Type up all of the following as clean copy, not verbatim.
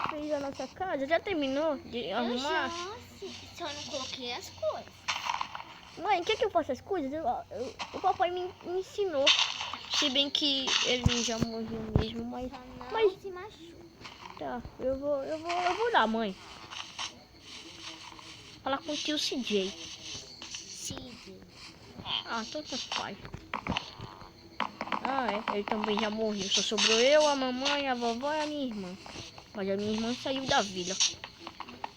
fez a nossa casa? Já terminou de arrumar? Só não coloquei as coisas. Mãe, quer que eu faça as coisas? O papai me ensinou. Se bem que ele já morreu mesmo, mas... Só não mas se machuca. tá, eu vou lá, mãe. Falar com o tio CJ. CJ. Ah, então tá pai. Ah, é. Ele também já morreu. Só sobrou eu, a mamãe, a vovó e a minha irmã. Mas a minha irmã saiu da vila.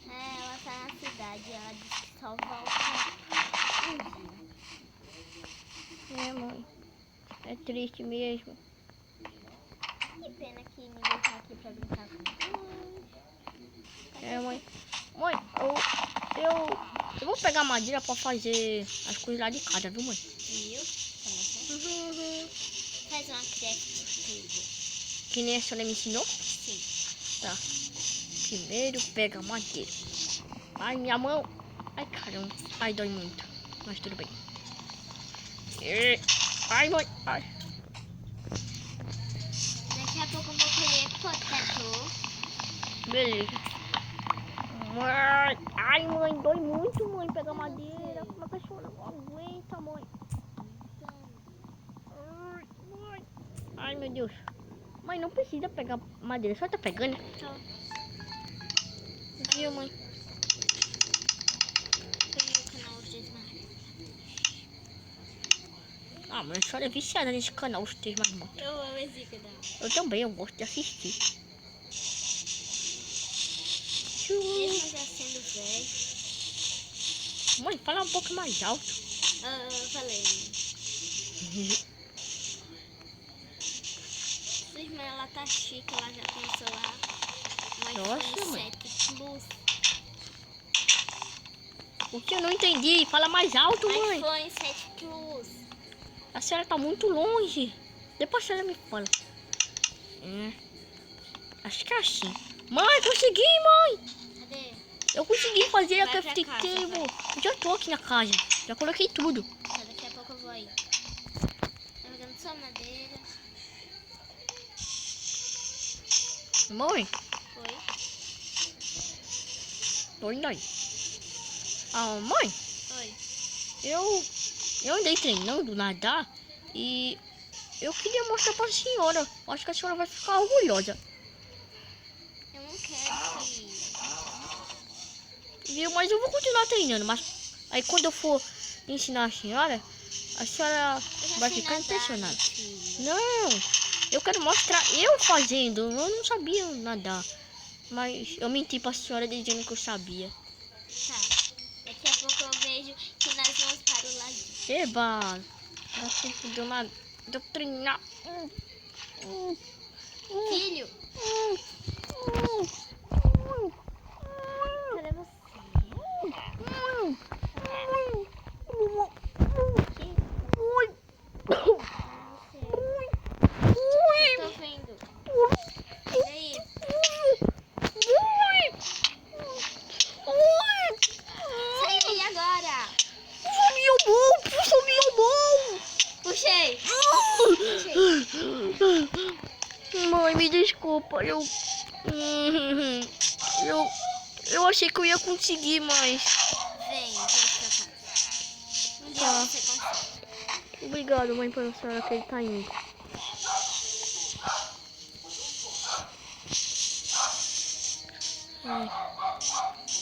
Ela tá na cidade. Ela disse que só volta um dia. É, mãe. É triste mesmo. Que pena que ninguém tá aqui pra brincar comigo. É, mãe. Mãe, eu vou pegar madeira pra fazer as coisas lá de casa, viu, mãe? Viu? Faz uma craft table. Que nem a senhora me ensinou? Sim. Tá. Primeiro pega a madeira. Ai, minha mão. Ai, caramba. Ai, dói muito. Mas tudo bem. Ai, mãe. Ai. Daqui a pouco eu vou colher potato. Beleza. Mãe. Ai, mãe. Dói muito, mãe. Pegar madeira. Uma cachorra não aguenta, mãe. Ai, mãe. Ai, meu Deus. Mãe, não precisa pegar madeira. Só tá pegando. Só. Viu, mãe? Ah, mas a senhora é viciada nesse canal, os três marmotas. Eu amo esse canal. Eu também, eu gosto de assistir. Mesmo já sendo velho. Mãe, fala um pouco mais alto. Falei. Sua irmã, ela tá chique, ela já tem o celular. Nossa, mãe. 7 Plus. O que eu não entendi? Fala mais alto, mãe. iPhone 7 Plus. A senhora tá muito longe. Depois a senhora me fala. Acho que é assim. Mãe, consegui, mãe. Cadê? Eu consegui fazer a Vai pra crafting casa, table. Já tô aqui na casa. Já coloquei tudo. Tá, daqui a pouco eu vou aí. Tá pegando só madeira. Mãe, Foi? tô indo aí. Ah, mãe, Oi. eu andei treinando nadar e eu queria mostrar pra senhora. Acho que a senhora vai ficar orgulhosa. Eu não quero ir. Viu? Mas eu vou continuar treinando. Mas aí quando eu for ensinar a senhora vai ficar impressionada. Não, eu quero mostrar eu fazendo. Eu não sabia nadar. Mas eu menti pra senhora dizendo que eu sabia. Tá. Daqui a pouco eu vejo que nós vamos para o ladinho. Eba! Dá tempo de eu treinar. Filho, cadê você? Tô vendo. Cadê isso? Sai daí agora. Sumiu bom! Puxei. Mãe, me desculpa, eu achei que eu ia conseguir, mas... Vem pra cá. Um dia Tá. você consegue. Obrigado, mãe, pela senhora que ele tá indo.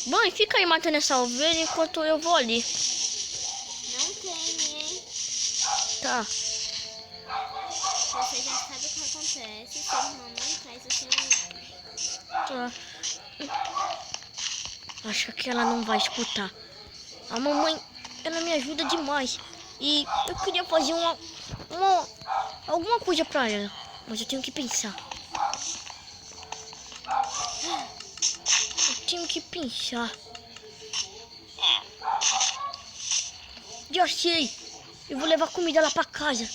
Mãe, fica aí matando essa ovelha enquanto eu vou ali. Não tem, hein? Tá. Você já sabe o que acontece. Sua irmã não traz o celular. Tá. Acho que ela não vai escutar. A mamãe, ela me ajuda demais. E eu queria fazer alguma coisa pra ela. Mas eu tenho que pensar. Eu tenho que pensar. Já sei. Eu vou levar comida lá pra casa.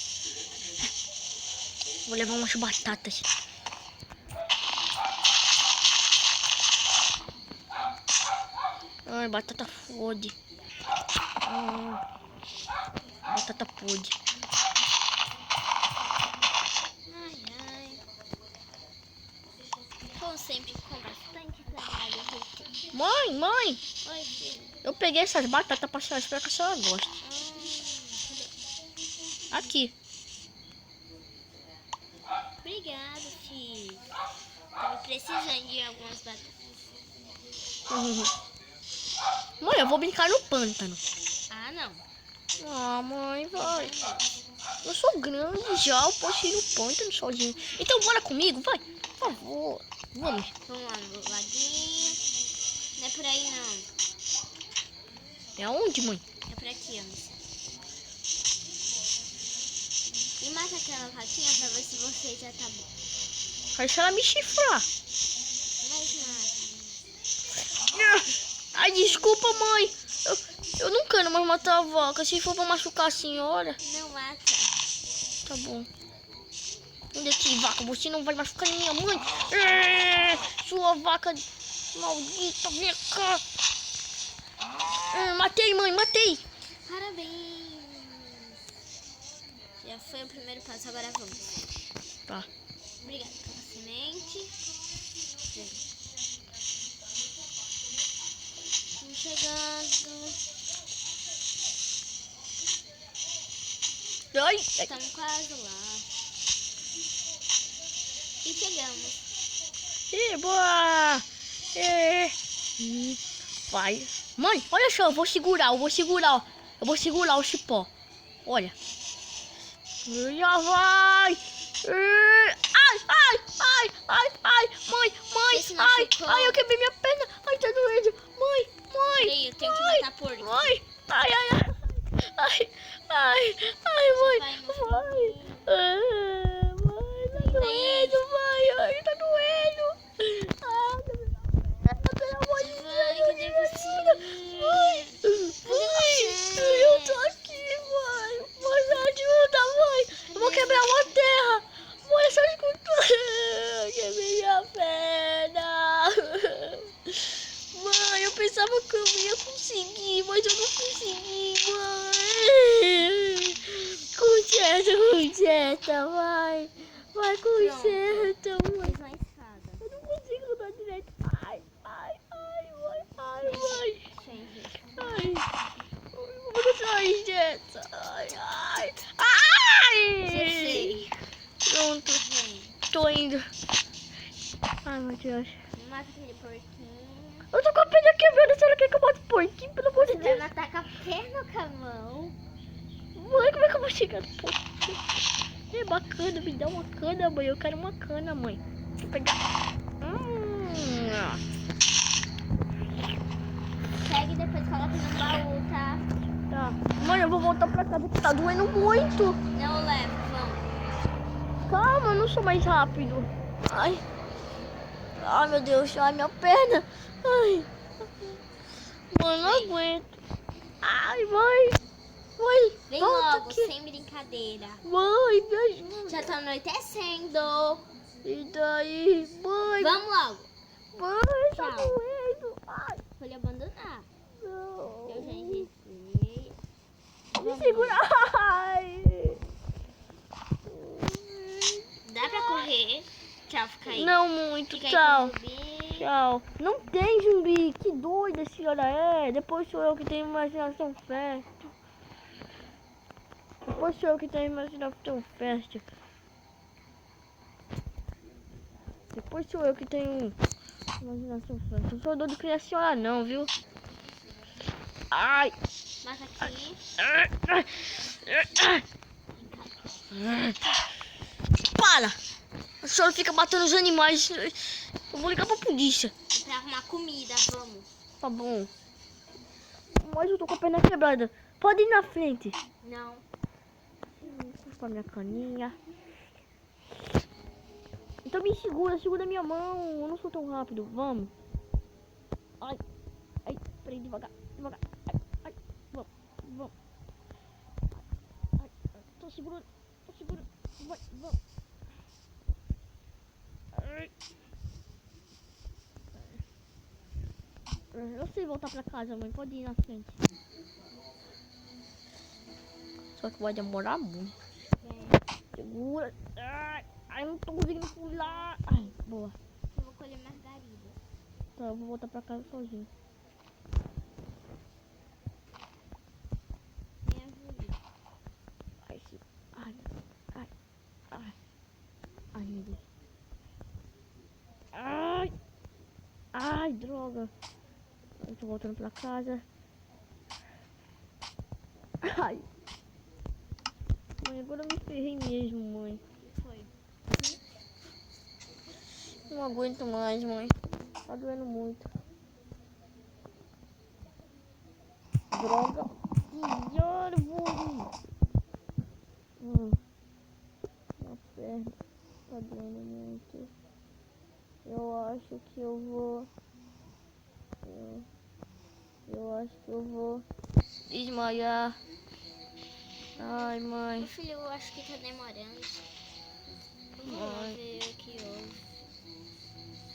Vou levar umas batatas. Ai, batata fode. Batata podre. Ai, ai. Como sempre, com bastante Mãe. Oi, filho. Eu peguei essas batatas pra senhora. Espero que a senhora goste. Aqui. Obrigada, filho. Tava precisando de algumas batatas. Mãe, eu vou brincar no pântano. Ah, não. Ah, mãe, vai. Eu sou grande já, eu posso ir no pântano sozinho. Então bora comigo, vai. Por favor. Vamos. Vamos lá no laguinho. Não é por aí, não. É aonde, mãe? É por aqui, ó. E mata aquela vaquinha pra ver se você já tá bom. Deixa ela me chifrar. Mas mata. Ai, desculpa, mãe. Eu não quero mais matar a vaca. Se for pra machucar a senhora. Não mata. Tá bom. Onde aqui, vaca? Você não vai machucar minha mãe. Sua vaca maldita, vem cá. Matei, mãe, matei. Parabéns. Já foi o primeiro passo, agora vamos. Tá. Obrigada pela semente. Estamos chegando. Ai. Estamos quase lá. E chegamos. Boa. Vai. Mãe, olha só, eu vou segurar, ó. Eu vou segurar o cipó. Olha. Já vai. Mãe. Você se machucou? Ai, eu quebrei minha perna. Ai, tá doendo. Mãe. Peraí, eu tenho que matar porco. Mãe. Ai, mãe. Vai, meu Mãe, tá doendo, mãe. Ai, tá doendo. Pelo amor de Deus. Vai, cadê você? Mãe, você? eu tô aqui, mãe. Mãe, me ajuda, mãe. Eu vou quebrar uma terra. Mãe, só escuta. Quebrei minha perna. Mãe, eu pensava que eu ia conseguir, mas eu não consegui, mãe. Conserta, vai. Vai, conserta, mãe. Fez uma escada. Eu não consigo dar direito. Ai, mãe. Ai, vou sair dessa. Ai. Sei. Pronto, Vem. tô indo. Ai, meu Deus. Mata aquele porquinho. Eu tô com a perna quebrada, a senhora quer que eu mate o porquinho? Pelo amor de Você vai Deus. matar com a perna ou com a mão? Mãe, como é que eu vou chegar no porquinho? É bacana, me dá uma cana, mãe. Eu quero uma cana, mãe. Vou pegar. Pega e depois coloca no baú, tá? Tá. Mãe, eu vou voltar pra casa que tá doendo muito. Não leva, vamos. Calma, eu não sou mais rápido. Ai, meu Deus. Ai, minha perna. Ai. Mãe, não aguento. Ai, mãe. Vem volta logo, aqui. sem brincadeira. Mãe, me ajuda. Já tá anoitecendo. E daí? Mãe, Vamos logo. mãe, tá Tchau. doendo. Ai, Vou lhe abandonar. não. Eu já enregistrei. Me segura. Ai. Dá pra correr? Tchau, fica aí. Não muito, Fica aí tchau. com o zumbi. Tchau. Não tem zumbi. Que doida a senhora é. Depois sou eu que tenho imaginação fértil. Depois sou eu que tenho imaginação fértil. Depois sou eu que tenho imaginação fértil. Não sou doido que nem a senhora não, viu? Ai. Mata aqui. Para! A senhora fica batendo os animais. Eu vou ligar pra polícia. É pra arrumar comida, vamos. Tá bom. Mas eu tô com a perna quebrada. Pode ir na frente. Não. Com a minha caninha. Então me segura minha mão. Eu não sou tão rápido. Vamos. Ai. Peraí, devagar. Ai. Vamos. Ai. Tô segurando. Vai, vamos. Ai. Eu sei voltar pra casa, mãe. Pode ir na frente. Só que vai demorar muito. Segura. Ai, não tô conseguindo pular. Ai, boa. Eu vou colher margarida. Tá, eu vou voltar pra casa sozinho. Me ajude. Ai, ai, ai, ai, ai, meu Deus. Ai, ai, droga. Eu tô voltando pra casa. Ai. Mãe, agora eu me ferrei mesmo, mãe. O que foi? Não aguento mais, mãe. Tá doendo muito. Droga. Que árvore. Minha perna tá doendo muito. Eu acho que eu vou... Eu acho que eu vou desmaiar. Ai, mãe. Meu filho, eu acho que tá demorando. Eu vou lá Mãe. ver o que houve.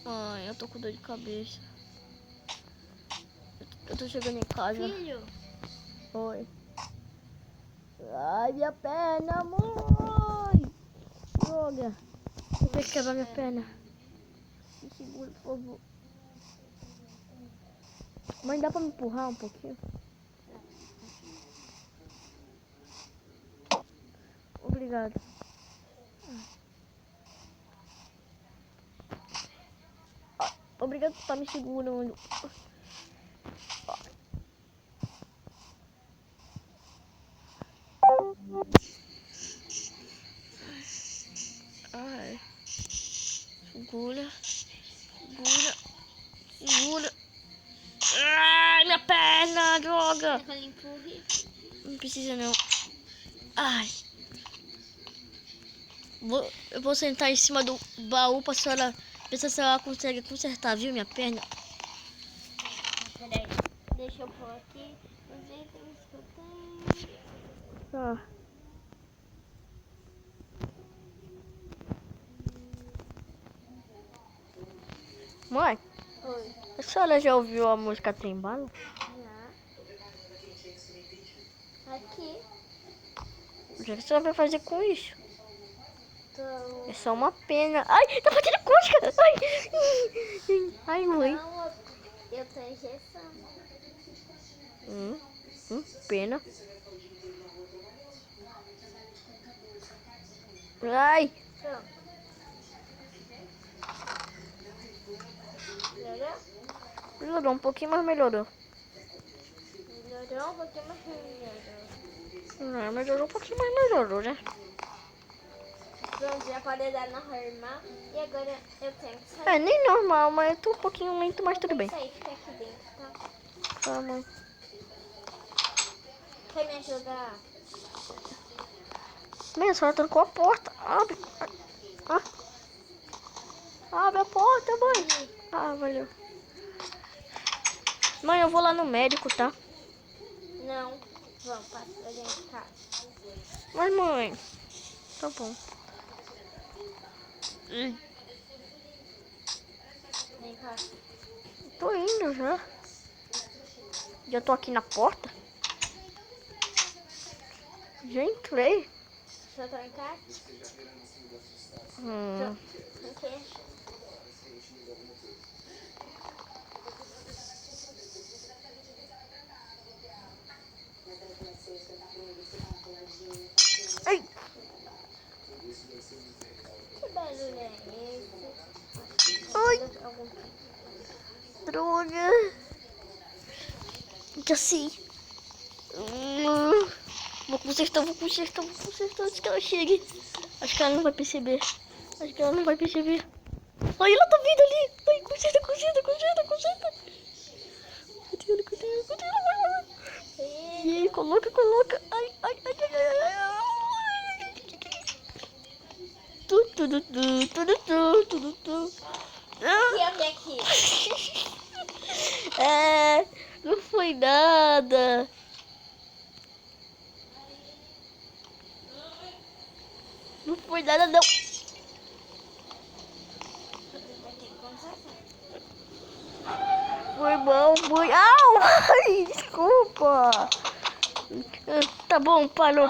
Mãe, eu tô com dor de cabeça. Eu tô chegando em casa. Filho, Oi. Ai, minha perna, mãe. Droga. Eu tenho que quebrar minha perna. Me segura, por favor. Mãe, dá pra me empurrar um pouquinho? Obrigado. Obrigado por estar me segurando. Ai. Segura. Segura. Segura. Ai, minha perna, droga. quer que eu lhe empurre? Não precisa não. Ai. Eu vou sentar em cima do baú pra senhora ver se a senhora consegue consertar, viu, minha perna? Peraí, deixa eu pôr aqui os itens que eu tenho. Tá. Mãe, Oi. a senhora já ouviu a música Trembala? Já. Aqui. O que a senhora vai fazer com isso? Tô... É só uma pena. Ai, tá batendo cosca! Ai, ai, mãe. Não, eu tô injeção. Pena. Ai, Pronto. Melhorou? melhorou um pouquinho, mas melhorou. Melhorou um pouquinho, mas melhorou. Não, melhorou um pouquinho, mas melhorou, né? Pronto, já pode dar na irmã. E agora eu tenho que sair. É, nem normal, mas eu tô um pouquinho lento, mas tudo bem. Isso aí, fica aqui dentro, tá? Tá, mãe. Quer me ajudar? Mãe, a senhora trancou a porta. Abre. Ah. Abre a porta, mãe. Ah, valeu. Mãe, eu vou lá no médico, tá? Não. Vamos, passa pra dentro de casa. Mas, mãe, tá bom. Vem cá. Tô indo já. Já tô aqui na porta. Já entrei. Deixa eu trancar. Hum. Tranquei. Ai, Que barulho é esse? ai, Algum... droga. Já sei. Vou consertar antes que ela chegue. Acho que ela não vai perceber. Acho que ela não vai perceber. Ai, ela tá vindo ali. Ai, conserta. Cuidado. E aí, coloca. Ai. Tu. E aqui? É, não foi nada. Não foi nada, não. Foi mal, foi. Au! Ai, desculpa. Tá bom, parou.